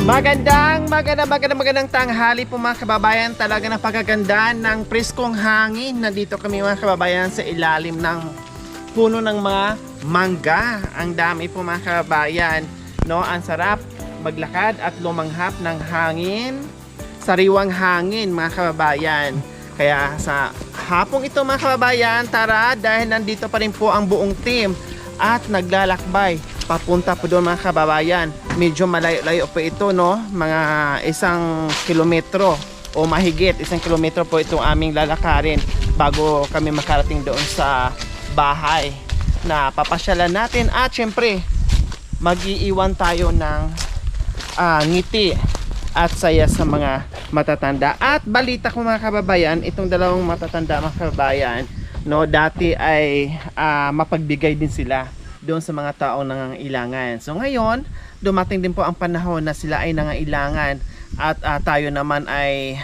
Magandang tanghali po mga kababayan. Talaga napakaganda ng preskong hangin. Nandito kami mga kababayan sa ilalim ng puno ng mga mangga. Ang dami po mga kababayan, no? Ang sarap maglakad at lumanghap ng hangin, sariwang hangin mga kababayan. Kaya sa hapong ito mga kababayan, tara, dahil nandito pa rin po ang buong team at naglalakbay papunta po doon mga kababayan. Medyo malayo-layo po ito, no? Mga 1 kilometro o mahigit 1 kilometro po itong aming lalakarin bago kami makarating doon sa bahay na papasyalan natin. At syempre mag-iiwan tayo ng ngiti at saya sa mga matatanda. At balita ko mga kababayan, itong dalawang matatanda mga kababayan, no, dati ay mapagbigay din sila doon sa mga taong nangangailangan. So ngayon, dumating din po ang panahon na sila ay nangangailangan at tayo naman ay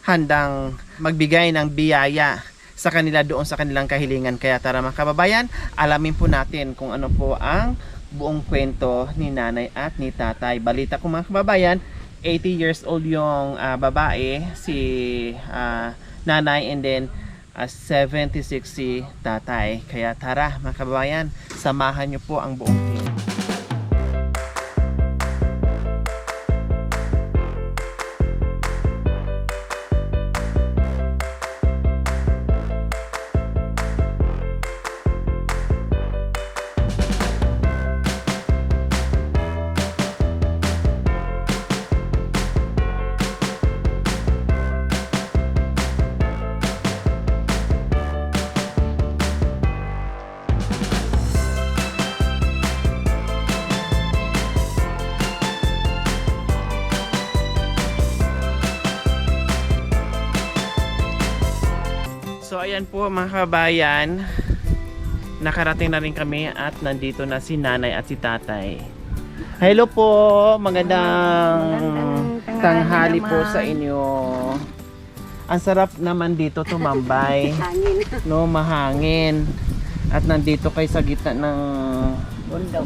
handang magbigay ng biyaya sa kanila doon sa kanilang kahilingan. Kaya tara mga kababayan, alamin po natin kung ano po ang buong kwento ni nanay at ni tatay. Balita ko mga kababayan, 80 years old yung babae, si nanay, and then 76 si tatay. Kaya tara mga kababayan, samahan nyo po ang buong team. So ayan po mga kabayan, nakarating na rin kami at nandito na si nanay at si tatay. Hello po, magandang tanghali po sa inyo. Ang sarap naman dito tumambay, no, mahangin. At nandito kayo sa gitna ng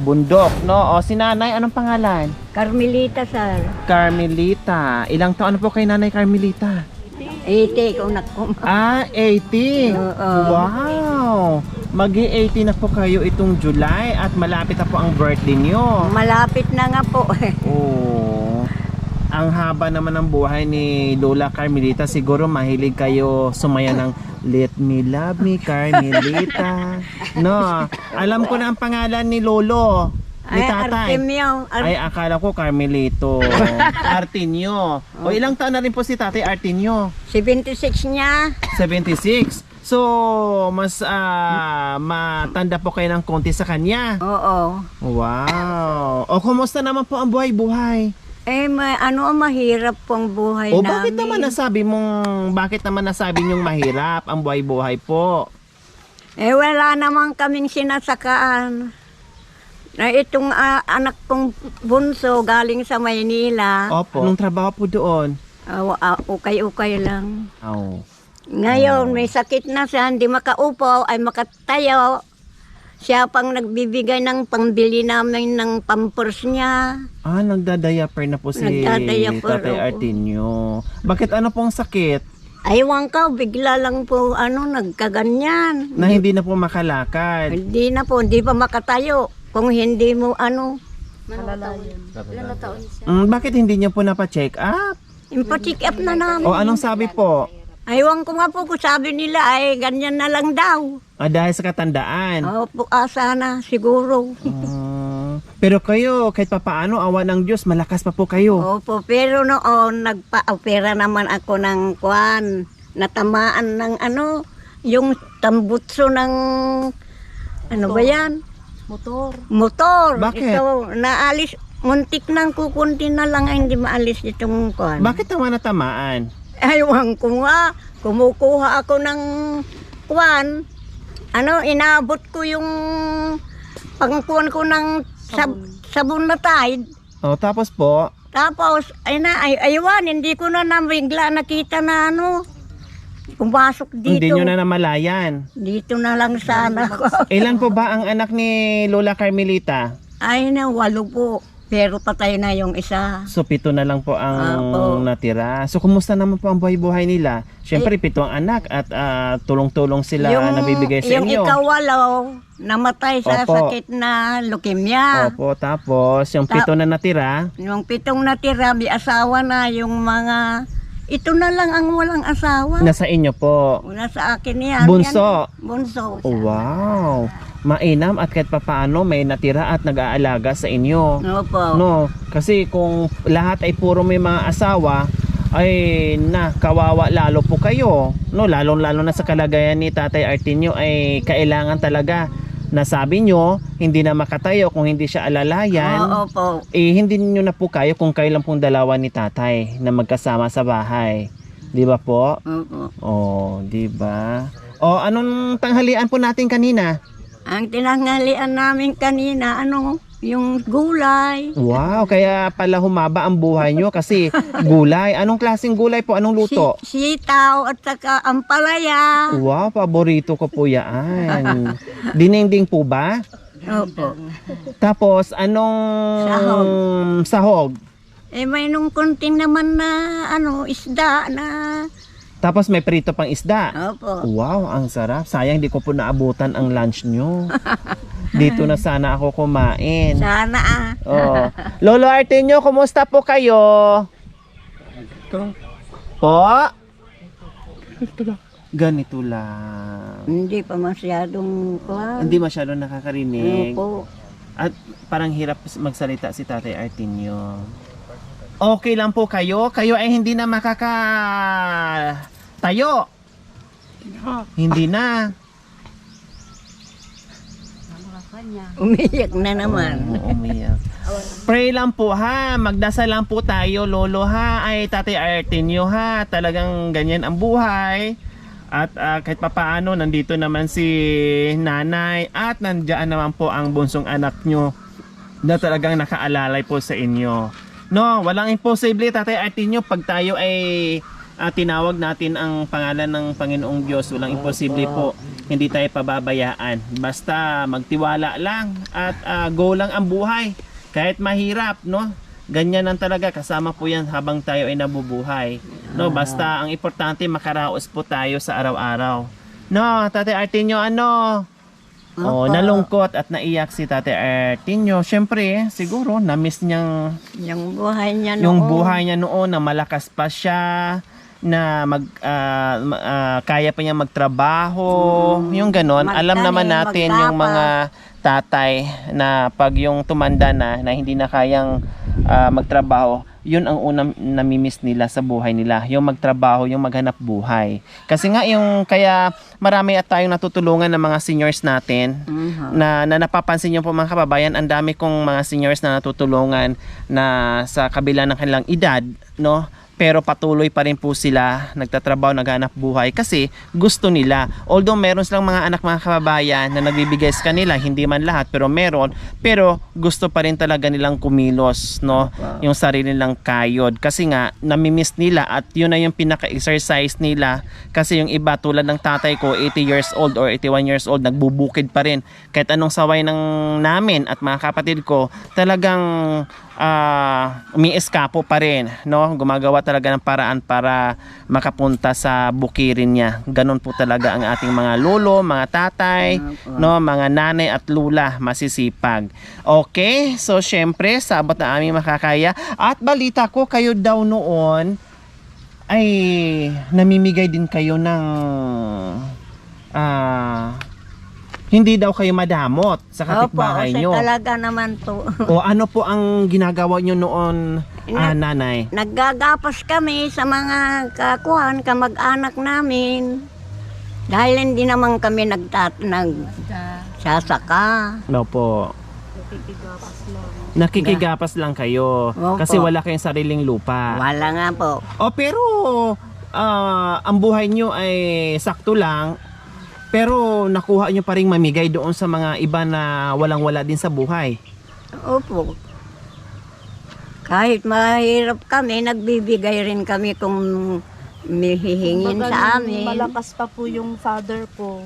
bundok, no? O si nanay, anong pangalan? Carmelita, sir. Carmelita. Ilang taon na po kay nanay Carmelita? 80 kung nakum. 80. Wow! Magi-80 na po kayo itong July at malapit na po ang birthday nyo. Malapit na nga po. Oh. Ang haba naman ng buhay ni Lola Carmelita. Siguro mahilig kayo sumaya ng Let Me Love Me Carmelita. No, alam ko na ang pangalan ni Lolo. Ni tatay. Artemio. Ay, akala ko Carmelito. Artinio. O ilang taon na rin po si tatay Artinio? 76 niya. 76. So, mas matanda po kayo ng konti sa kanya. Oo. Wow. O, kumusta naman po ang buhay-buhay? Mahirap pong buhay O, namin. bakit naman nasabi niyong mahirap ang buhay-buhay po? Wala naman kaming sinasakaan. Na itong anak kong bunso galing sa Maynila. Opo. Anong trabaho po doon? Ukay-ukay lang. Oh. Ngayon, may sakit na siya, hindi makaupo, ay makatayo. Siya pang nagbibigay ng pangbili namin ng pampers niya. Nagdadiaper na po si Nagdadiaper, tatay opo. Artinio. Bakit ano pong sakit? Aywan ka, bigla lang po, nagkaganyan. Na hindi na po makalakad. Hindi na po, hindi pa makatayo. Kung hindi mo, Bakit hindi niyo po napacheck up? impacheck up na namin. O anong sabi po? Aywan ko nga po, kung sabi nila, ay ganyan na lang daw. Dahil sa katandaan. Opo, sana, siguro. Pero kayo, kahit papaano, awa ng Diyos, malakas pa po kayo. Opo, pero noon, nagpa-opera naman ako ng natamaan ng yung tambutso ng, ba yan? Motor. Bakit? Ito, naalis, muntik nang kukunti na lang ay hindi maalis itong kwan. Bakit naman natamaan? Aywan ko nga, kumukuha ako ng kwan. Inabot ko yung pangkuhan ko ng sabon na Tide. O, tapos po? Tapos, aywan, hindi ko na bigla nakita na pumasok dito. Hindi nyo na namalayan. Dito na lang sana ako. Ilan po ba ang anak ni Lola Carmelita? Ay na, 8 po. pero patay na yung isa. So 7 na lang po ang Opo. natira. So kumusta naman po ang buhay-buhay nila? Siyempre 7 ang anak at tulong-tulong sila nabibigay sa yung inyo. ikawalaw, namatay sa Opo. sakit na leukemia. Opo, tapos yung 7 na natira, Yung 7 natira, may asawa na. Yung mga, ito na lang ang walang asawa. nasa inyo po. Wala sa akin yan. Bunso. Yan, bunso. Oh, wow. Mainam at kahit papaano may natira at nag-aalaga sa inyo. Opo. No, kasi kung lahat ay puro may mga asawa, ay kawawa lalo po kayo. No, lalo na sa kalagayan ni Tatay Artinio ay kailangan talaga na sabi nyo, hindi na makatayo kung hindi siya alalayan. Opo. Hindi nyo na po kayo kung kayo lang pong dalawa ni Tatay na magkasama sa bahay. Di ba po? Opo. Oh, di ba? Oh, anong tanghalian po natin kanina? Ang tinanghalian namin kanina, yung gulay. Wow, kaya pala humaba ang buhay nyo kasi gulay. Anong klaseng gulay po? Anong luto? Sitaw at saka ampalaya. Wow, paborito ko po yan. Dinengding po ba? Opo. Tapos, anong sahog? May nung konting naman na isda na. Tapos may prito pang isda. Opo. Wow, ang sarap. Sayang di ko po naabutan ang lunch nyo. Dito na sana ako kumain. Sana Oh. Lolo Artenio, kumusta po kayo? Po? Ganito lang. Hindi pa masyadong kuwan. Hindi masyado nakakarinig. Opo. At parang hirap magsalita si Tatay Artenio. Okay lang po kayo? Kayo ay hindi na makakatayo. Hindi na. Umiyak na naman. Umiyak. Pray lang po ha. Magdasal lang po tayo, Lolo ha. Ay Tatay Artenio ha. Talagang ganyan ang buhay. At kahit papaano, nandito naman si nanay. At nandiyan naman po ang bunsong anak nyo na talagang nakaalalay po sa inyo. No, walang imposible, Tatay Artenio, pag tayo ay tinawag natin ang pangalan ng Panginoong Diyos, walang imposible po. Hindi tayo pababayaan. Basta magtiwala lang at go lang ang buhay. Kahit mahirap, no? Ganyan lang talaga, kasama po yan habang tayo ay nabubuhay. No, basta ang importante makaraos po tayo sa araw-araw. No, Tatay Artenio, Oh, nalungkot at naiyak si Tatay Artenio. Siyempre, siguro na-miss niyang Yung buhay niya noon. yung buhay niya noon na malakas pa siya, na kaya pa niya magtrabaho, yung ganon. Alam naman natin yung mga tatay na pag yung tumanda na hindi na kayang magtrabaho, yun ang unang namimiss nila sa buhay nila, yung magtrabaho, yung maghanap buhay. Kasi nga yung kaya marami at tayong natutulungan ng mga seniors natin na napapansin niyo po mga kababayan, ang dami kong mga seniors na natutulungan na sa kabila ng kanilang edad, no? Pero patuloy pa rin po sila nagtatrabaho, naghanap buhay kasi gusto nila. Although meron silang mga anak, mga kababayan na nagbibigay sa kanila, hindi man lahat pero meron, pero gusto pa rin talaga nilang kumilos, no? Yung sarili nilang kayod kasi nga namimiss nila at yun na yung pinaka-exercise nila kasi yung iba tulad ng tatay ko 80 years old or 81 years old nagbubukid pa rin kahit anong saway ng namin at mga kapatid ko talagang umiiskapo pa rin, no? Gumagawa talaga ng paraan para makapunta sa bukirin niya. Ganon po talaga ang ating mga lolo, mga tatay, no? Mga nanay at lula, masisipag. Okay, so syempre, sabot na aming makakaya. At balita ko, kayo daw noon ay namimigay din kayo ng hindi daw kayo madamot sa kapitbahay nyo. Opo, kasi talaga naman to. O ano po ang ginagawa nyo noon, nanay? Naggagapas kami sa mga kakuhan, kamag-anak namin. Dahil hindi naman kami nagsasaka. No po. Nakikigapas lang kayo. Opo. Kasi wala kayong sariling lupa. Wala nga po. O pero ang buhay nyo ay sakto lang. Pero nakuha nyo pa rin mamigay doon sa mga iba na walang-wala din sa buhay. Opo. Kahit mahirap kami, nagbibigay rin kami kung may hihingin sa amin. Malakas pa po yung father ko.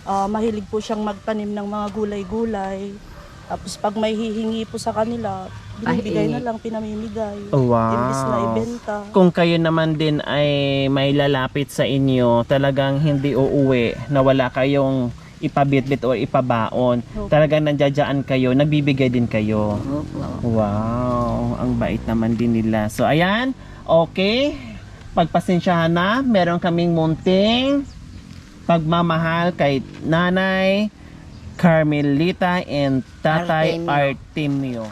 Mahilig po siyang magtanim ng mga gulay-gulay. Tapos pag may hihingi po sa kanila, binibigay na lang, pinamimigay. Wow. Imbis na ibenta. Kung kayo naman din ay may lalapit sa inyo, talagang hindi uuwi na wala kayong ipabitbit o ipabaon. Talagang nandiyadyaan kayo, nagbibigay din kayo. Opo. Wow, ang bait naman din nila. So ayan, okay. Pagpasensyahan na, meron kaming munting pagmamahal kay Nanay Carmelita and Tatay Artemio.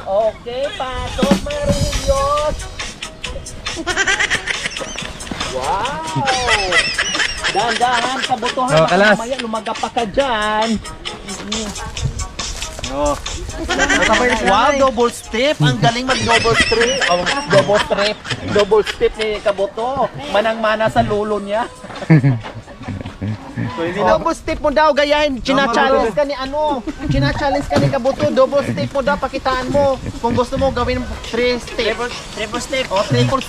Okay, pasok Marillos. Wow! Dahan-dahan sa butuhan. Oh, kalas. Mamaya lumaga pa ka dyan. Oh. Wow, double step. Ang galing mag-double step. Oh, double step. Double step ni Kabuto. Manang-mana sa lulo niya. So, hindi na Double step mo daw, gayahin. China-challenge ka ni ano. China-challenge ka ni Kabuto. Double step mo daw, pakitaan mo. Kung gusto mo, gawin mo 3 step. Triple step. O, triple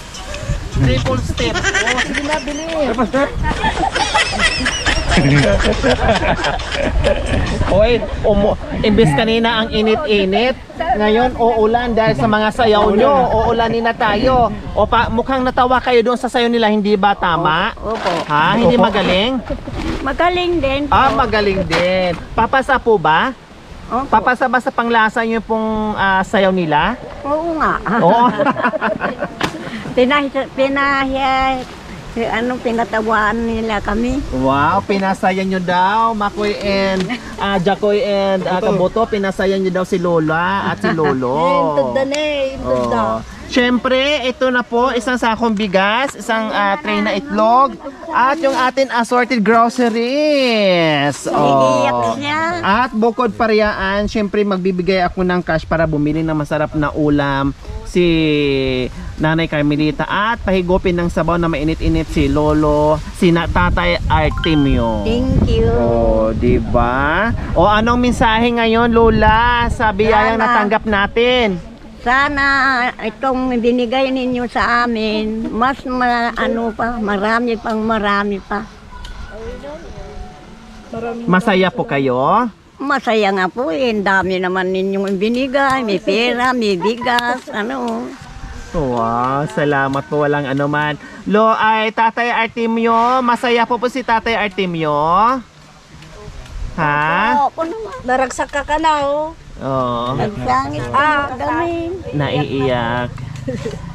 step. O, sige na, bili. Triple step. Oy, imbes kanina ang init-init, ngayon uulan dahil sa mga sayaw nyo. Uulanin na tayo. O mukhang natawa kayo doon sa sayaw nila, hindi ba tama? Opo. Ha? Hindi magaling? Magaling din po. Ah, magaling din. Papasa po ba? Opo. Papasa ba sa panglasa nyo pong sayaw nila? Oo nga. Oo. Pinatawaan nila kami. Wow, pinasaya nyo daw, Makoy and Jacoy and Kabuto, pinasaya nyo daw si Lola at si Lolo. Oh. Siyempre, ito na po, isang sakong bigas, isang tray na itlog, at yung atin assorted groceries. Iiyak siya. At bukod pariyaan, siyempre magbibigay ako ng cash para bumili ng masarap na ulam si Nanay Carmelita at pahigupin ng sabaw na mainit-init si Lolo, si Tatay Artemio. Thank you. Oh, di ba? O anong mensahe ngayon, Lola, sa biyayang Sana. natanggap natin? Sana itong binigay ninyo sa amin, mas marami pa. Masaya po kayo? Masaya nga po eh. Ang dami naman ninyong binigay. May pera, may bigas, Wow, salamat po, walang anuman. Tatay Artemio, masaya po si Tatay Artemio? Ha? Opo naman. Naragsak ka na, oh. Oo. Nagsangit kami. Naiiyak.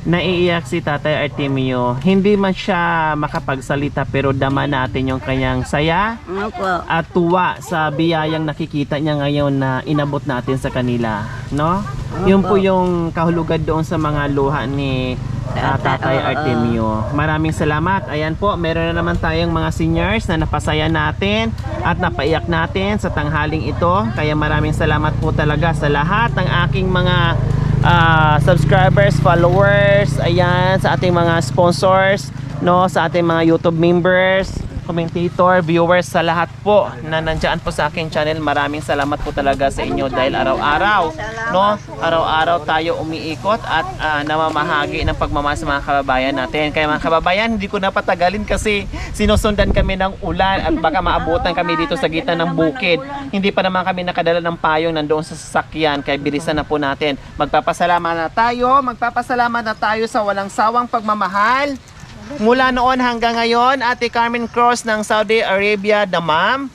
Naiiyak si Tatay Artemio. Hindi man siya makapagsalita pero dama natin yung kanyang saya Opo. at tuwa sa biyayang nakikita niya ngayon na inabot natin sa kanila, no? Yun po yung kahulugan doon sa mga luha ni Tatay Artemio. Maraming salamat. Ayan po, meron na naman tayong mga seniors na napasaya natin at napaiyak natin sa tanghaling ito. Kaya maraming salamat po talaga sa lahat ng aking mga subscribers, followers, ayan, sa ating mga sponsors, no, sa ating mga YouTube members, commentator, viewers, sa lahat po na nandiyan po sa aking channel. Maraming salamat po talaga sa inyo dahil araw-araw, no, araw-araw tayo umiikot at namamahagi ng pagmamahal sa mga kababayan natin. Kaya mga kababayan, hindi ko na patagalin kasi sinusundan kami ng ulan at baka maabutan kami dito sa gitna ng bukid. Hindi pa naman kami nakadala ng payong nandoon sa sasakyan, kaya bilisan na po natin. Magpapasalamat na tayo sa walang sawang pagmamahal mula noon hanggang ngayon. Ate Carmen Cruz ng Saudi Arabia, the Ma'am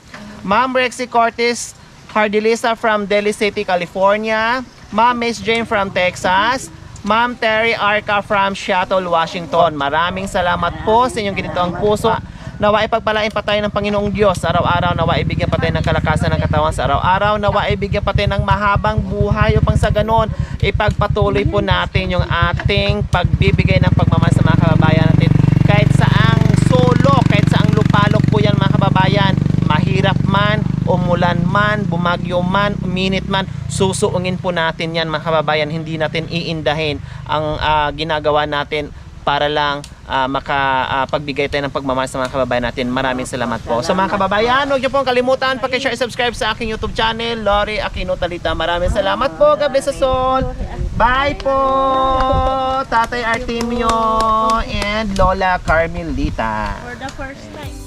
Rexy Cortez Hardilisa from Delhi City, California, Ma'am Miss Jane from Texas, Ma'am Terry Arca from Seattle, Washington. Maraming salamat po sa inyong ginitoang puso. Nawa ipagpalain pa tayo ng Panginoong Diyos araw-araw. Nawa ibigyan pa tayo ng kalakasan ng katawan sa araw-araw. Nawa ibigyan pa tayo ng mahabang buhay upang sa ganon ipagpatuloy po natin yung ating pagbibigay ng pagmamahal sa mga kababayan natin. Kahit saang sulok, kahit saang lupalok po yan mga kababayan, mahirap man, umulan man, bumagyo man, uminit man, susuungin po natin yan mga kababayan. Hindi natin iindahin ang ginagawa natin para lang makapagbigay tayo ng pagmamahal sa mga kababayan natin. Maraming salamat po. So mga kababayan, huwag niyo pong kalimutan paki-share and subscribe sa aking YouTube channel, Lori Aquino Talita. Maraming salamat po. God bless us all. Bye po, Tatay Artemio and Lola Carmelita. For the first time.